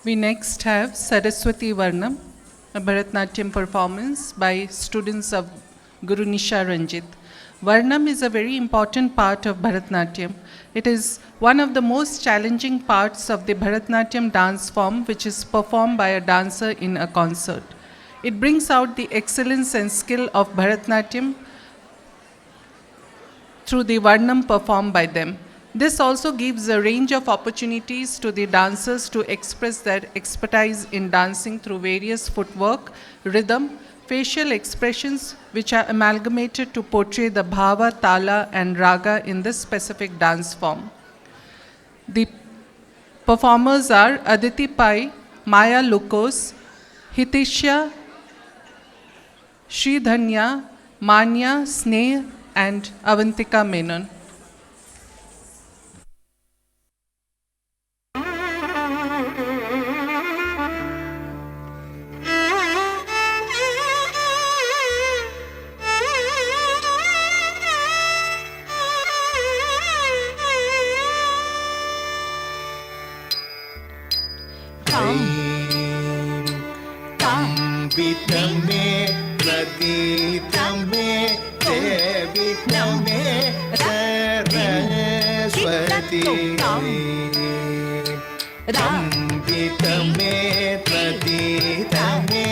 We next have Saraswati Varnam, a Bharatnatyam performance by students of Guru Nisha Ranjit. Varnam is a very important part of Bharatnatyam. It is one of the most challenging parts of the Bharatnatyam dance form, which is performed by a dancer in a concert. It brings out the excellence and skill of Bharatnatyam through the Varnam performed by them. This also gives a range of opportunities to the dancers to express their expertise in dancing through various footwork, rhythm, facial expressions which are amalgamated to portray the bhava, tala and raga in this specific dance form. The performers are Aditi Pai, Maya Lukos, Hitisha, Sridhanya, Manya, Sneh and Avantika Menon. Vitame, Pratitame, Devitame, Saraswati. Vitame, Pratitame,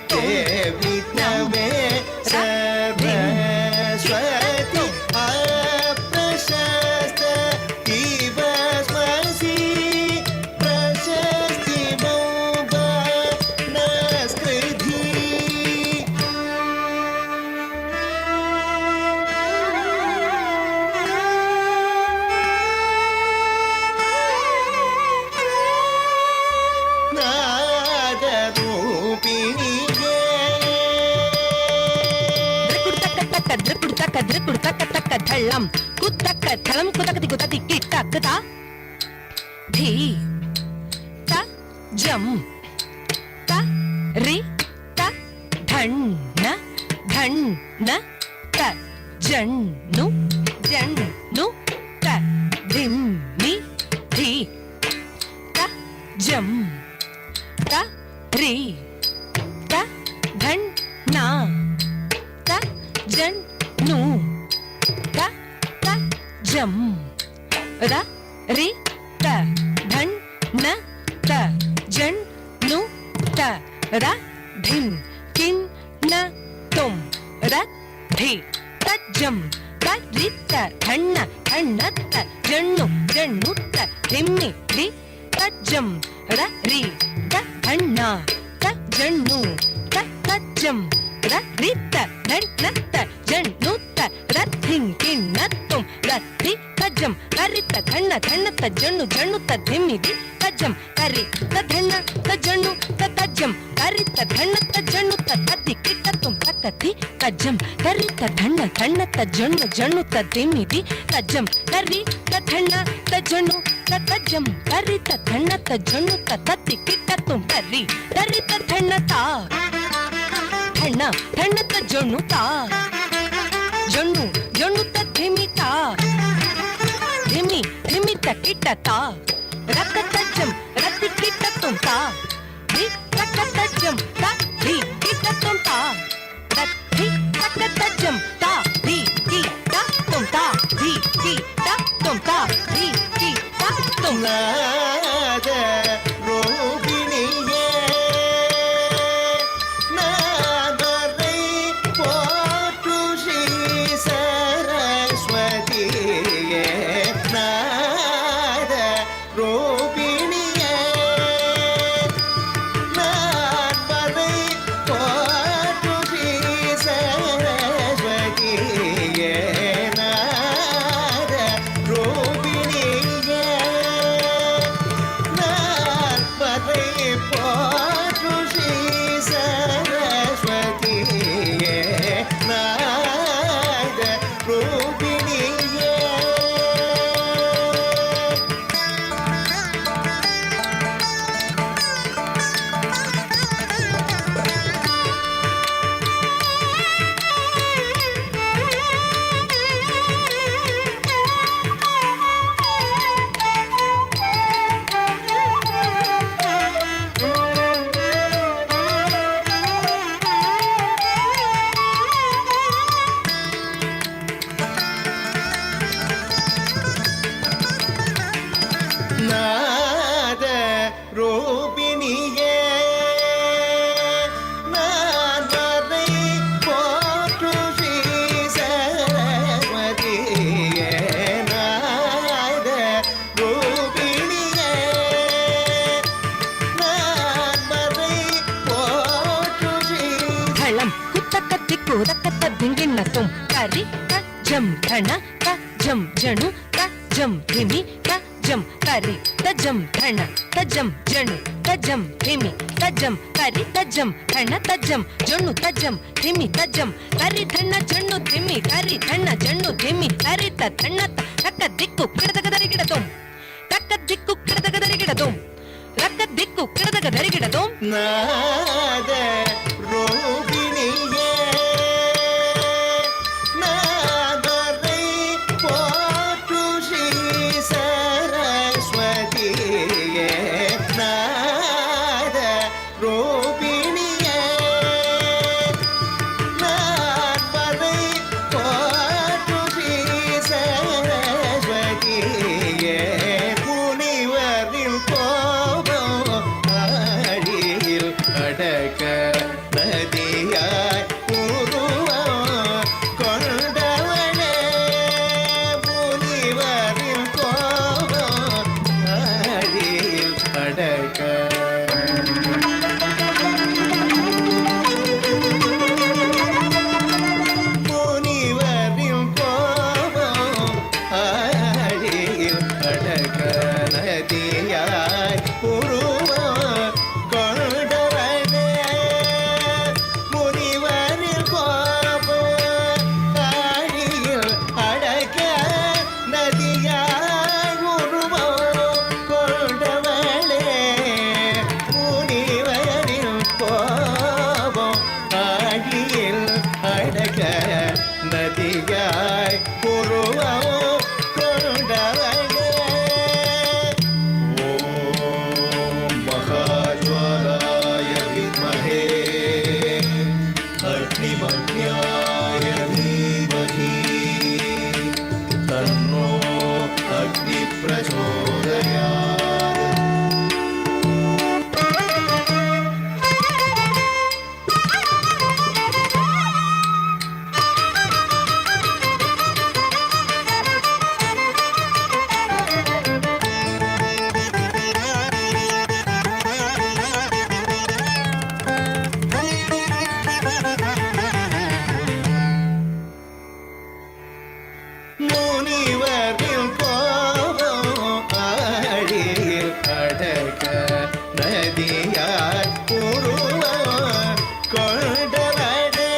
Devitame, Saraswati. Aprashasta, Divasmasi, Prashasti Bhava, Naskridhi. ధళ్ళం కుత్తక్క థలం కుతకతి కుతతి కిట్టక్కత ధీ త జం త రి త ధన్న ధన్న త జన్ను జన్ను త ధిం ని ధీ త జం త రి త ధన్న త జన్ను జం ర రి త ధన్ న త జన్ ను త ర ధిన్ కిన్ న తుం ర ధి త జం త రి త ధన్న ధన్న త జన్ను జన్ను త ధిమ్మి ధి త జం ర రి త ధన్న త జన్ను త జం ర రి త ధన్న త జన్ను త ర ధిన్ కిన్ న తుం ర ధి త జం రి త ధన్న ధన్న త జన్ను జన్ను త ధిమ్మి ధి త జం రి త ధన్న త జన్ను త జం రి త ధన్న త జన్ను త ధి కి త తుం త ధి త జం రి త ధన్న ధన్న త జన్ను జన్ను త ధిమ్మి ధి త జం రి త ధన్న త జన్ను త జం రి త ధన్న త జన్ను త ధి కి త తుం రి త ధన్న త ధన్న ధన్న త జన్ను త జన్ను జన్ను త ధిమి త ధిమి ధిమి త కిట త రక త జం రతి కిట తుం త ధి రక త జం త ధి కిట తుం త రతి రక త జం త ధి కి త తుం త ధి కి త తుం త ధి కి త తుం ನಾದ ರೋಹಿಣಿಯೇ ನಾದರೈ ಪೋಟು ಶ್ರೀ ಸರಸ್ವತಿಯೇ ನಾದ ರೋಹಿಣಿಯೇ ரூபிணியே நான் வரை போற்று ஸ்ரீ சரஸ்வதியே நாத ரூபிணியே நான் வரை போற்று ஸ்ரீ ಧಳಂ ಕುತ್ತಕತ್ತಿ ಕೂದಕತ್ತ ದಿಂಗಿಣ್ಣತ್ತುಂ ಕರಿ ಕಜ್ಜಂ ಧಣ ಕಜ್ಜಂ ಜಣು ಕಜ್ಜಂ ಧಿಮಿ ಕಜ್ಜಂ ಕರಿ ತಜ್ಜಂ ಧಣ ತಜ್ಜಂ ಜಣು ತಜ್ಜಂ ಧಿಮಿ ತಜ್ಜಂ ಕರಿ ತಜ್ಜಂ ಧಣ ತಜ್ಜಂ ಜಣ್ಣು ತಜ್ಜಂ ಧಿಮಿ ತಜ್ಜಂ ಕರಿ ಧಣ್ಣ ಜಣ್ಣು ಧಿಮಿ ಕರಿ ಧಣ್ಣ ಜಣ್ಣು ಧಿಮಿ ಕರಿ ತಣ್ಣ ತಕ್ಕ ದಿಕ್ಕು ಕಿಡದಗದರಿಗಿಡತುಂ ತಕ್ಕ ದಿಕ್ಕು ಕಿಡದಗದರಿಗಿಡತುಂ ರಕ್ಕ ದಿಕ್ಕು ಕಿಡದಗದರಿಗಿಡತುಂ நாத ரூபிணியே நாதரை போற்று ஸ்ரீ சரஸ்வதியே நாத ரூபிணியே நாதரை போற்று ஸ்ரீ சரஸ்வதியே முனிவரின் கோபம் ஆழியில் அடக்க நதியாய் உருவம் கொண்டவனே முனிவரின் கோபம் ஆழியில் அடக்க முனிவரின் கோபம் ஆழியில் அடக்க நதியாய் உருவம் கொண்டவனே முனிவரின் கோபம் ஆழியில் அடக்க நதியாய் உருவம் கொண்டவனே முனிவரின் கோபம் ஆழியில் அடக்க நதியாய் உருவம் கொண்டவனே ஓம் மகாஜ்வாலாய வித்மஹே அக்னிமன்யாய தீமஹி தன்னோ அக்னி பிரச்சோதயாத் முனிவரின் கோபம் ஆழியில் அடக்க நதியாய் உருவம் கொண்டவனே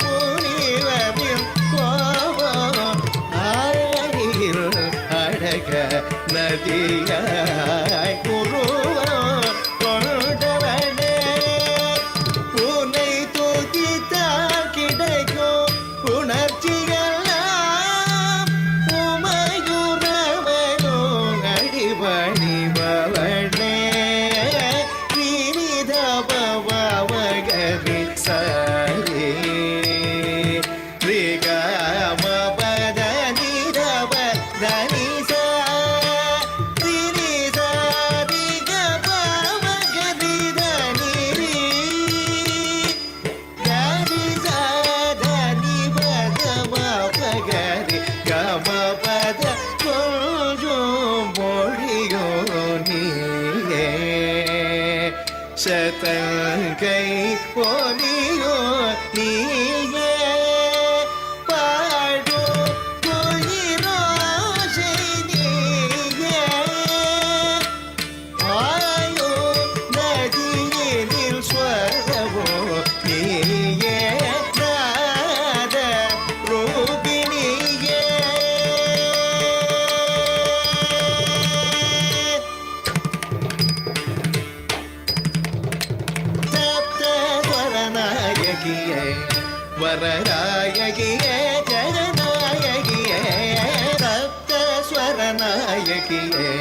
முனிவரின் கோபம் ஆழியில் அடக்க நதியாய் உருவம் கொண்டவனே உன்னை துதித்தால் கிடைக்கும் உணர்ச்சியெல்லாம் உமையுறவனும் அடிபணிபவனே வினிதபவகரி சரி ரிகம பத நிதப தனிச திரிச ரிகபவகரி தனிரி பகரி கமபத கொஞ்சம் மொழியோ நீயே சதங்கை பொலியோ நீயே பாடு குயிரோசை நீயே ஆயோ நதியினில் ஸ்வரவோ நீயே நாத ரூபிணியே சப்த ஸ்வரநாயகியே வரநாயகியே ஜெகநாயகியே சப்த ஸ்வரநாயகியே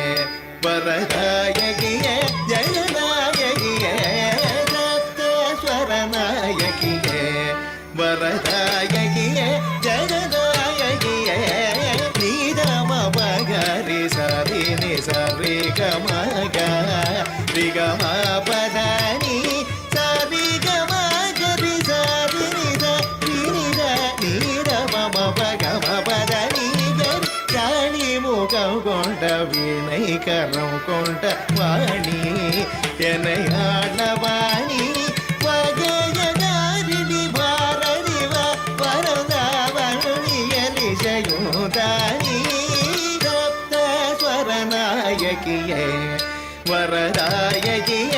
வரநாயகியே ஜெகநாயகியே சப்த ஸ்வரநாயகியே வரநாயகியே ஜெகநாயகியே நீதம பகரி சரி நி சரி கமக గమ పదని సరి గమ గరి సరి నిద నిద నీర మమ పగమ పదని గరి కాళి ముఖం கொண்ட வீணை கரம் கொண்ட வாணி என்னை ஆளவாணி வகையதாரிணி பாரதிவ வரதாவணியலி ஜயுதானி சப்த ஸ்வரநாயகியே வரதாயகியே